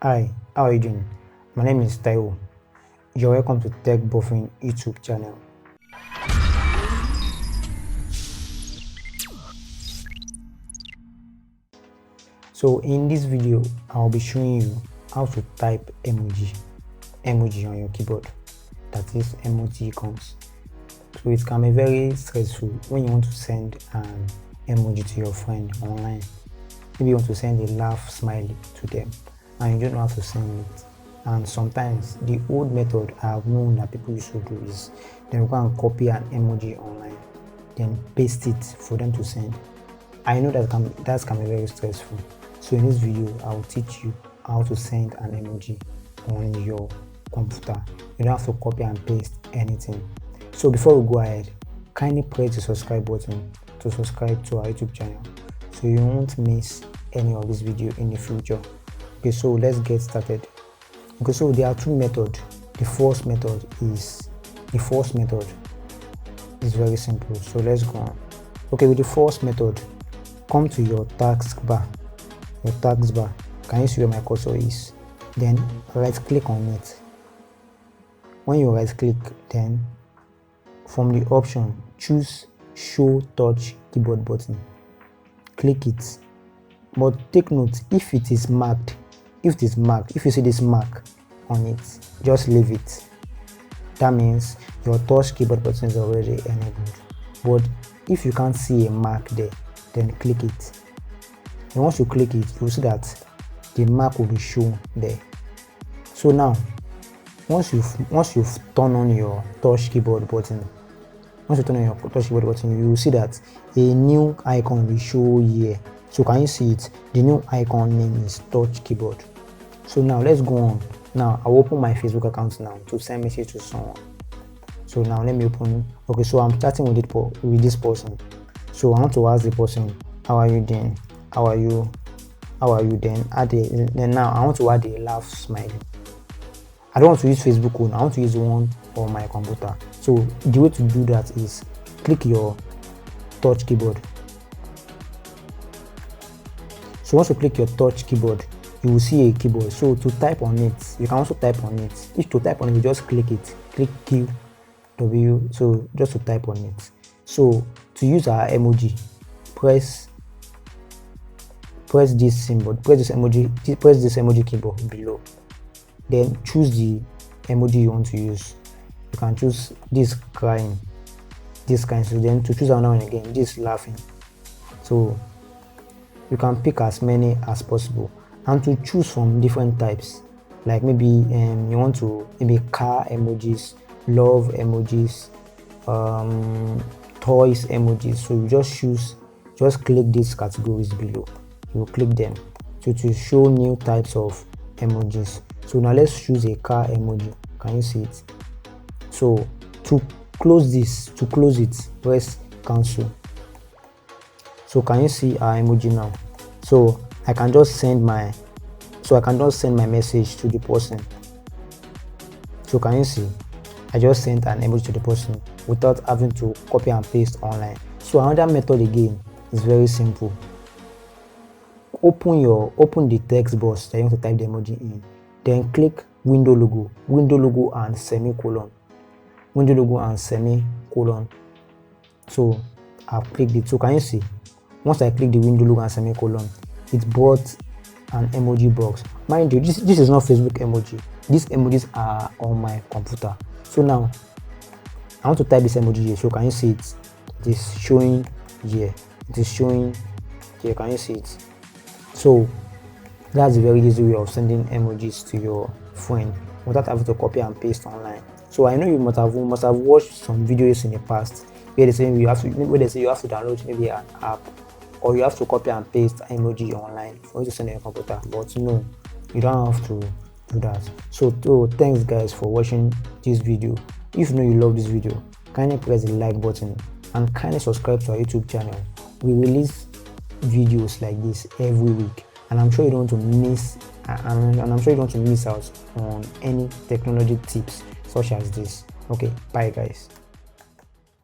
Hi, how are you doing? My name is Taiwo. You're welcome to Tech Buffing YouTube channel. So in this video, I'll be showing you how to type emoji on your keyboard. That is emoticons. So it can be very stressful when you want to send an emoji to your friend online. Maybe you want to send a laugh smiley to them and you don't know how to send it. And sometimes the old method I have known that people used to do is they will go and copy an emoji online, then paste it for them to send. I know that can be very stressful. So in this video, I will teach you how to send an emoji on your computer. You don't have to copy and paste anything. So before we go ahead, kindly press the subscribe button to subscribe to our YouTube channel so you won't miss any of this video in the future. Okay, so let's get started. Okay, so there are two methods. The first method is very simple. So let's go on. Okay, with the first method, come to your taskbar. Can you see where my cursor is? Then right click on it. When you right click, then from the option choose show touch keyboard button. Click it. But take note, if it is marked, if you see this mark on it, just leave it. That means your touch keyboard button is already enabled. But if you can't see a mark there, then click it. And once you click it, you'll see that the mark will be shown there. So now, once you've turned on your touch keyboard button, you will see that a new icon will show here. So can you see it? The new icon name is touch keyboard. So now let's go on. Now I'll open my Facebook account now to send message to someone. So now let me open. Okay, so I'm starting with this person. So I want to ask the person, how are you doing? How are you? Then now I want to add a laugh smiley. I don't want to use Facebook one. I want to use one on my computer. So the way to do that is click your touch keyboard. So once you click your touch keyboard, you will see a keyboard. So to type on it, you can also type on it. If to type on it, you just click it. Click Q, W. So just to type on it. So to use our emoji, press this symbol. Press this emoji keyboard below. Then choose the emoji you want to use. You can choose this crying, this kind. So then to choose another one again, this laughing. So you can pick as many as possible and to choose from different types. Like maybe you want to car emojis, love emojis, toys emojis. So you just click these categories below. You click them to show new types of emojis. So now let's choose a car emoji. Can you see it? So to close it, press cancel. So can you see our emoji now? So I can just send my message to the person. So can you see? I just sent an emoji to the person without having to copy and paste online. So another method again is very simple. Open the text box that you want to type the emoji in. Then click window logo and semicolon. So I've clicked it. So can you see? Once I click the window logo and semicolon, it brought an emoji box. Mind you, this is not Facebook emoji. These emojis are on my computer. So now I want to type this emoji here. So can you see it? It is showing here. Can you see it? So that's a very easy way of sending emojis to your friend without having to copy and paste online. So I know you must have watched some videos in the past where they say you have to download maybe an app, or you have to copy and paste emoji online for you to send on your computer. But no, you don't have to do that. So thanks guys for watching this video. If you know you love this video, kindly press the like button and kindly subscribe to our YouTube channel. We release videos like this every week, and I'm sure you don't want to miss out on any technology tips such as this. Okay, bye guys.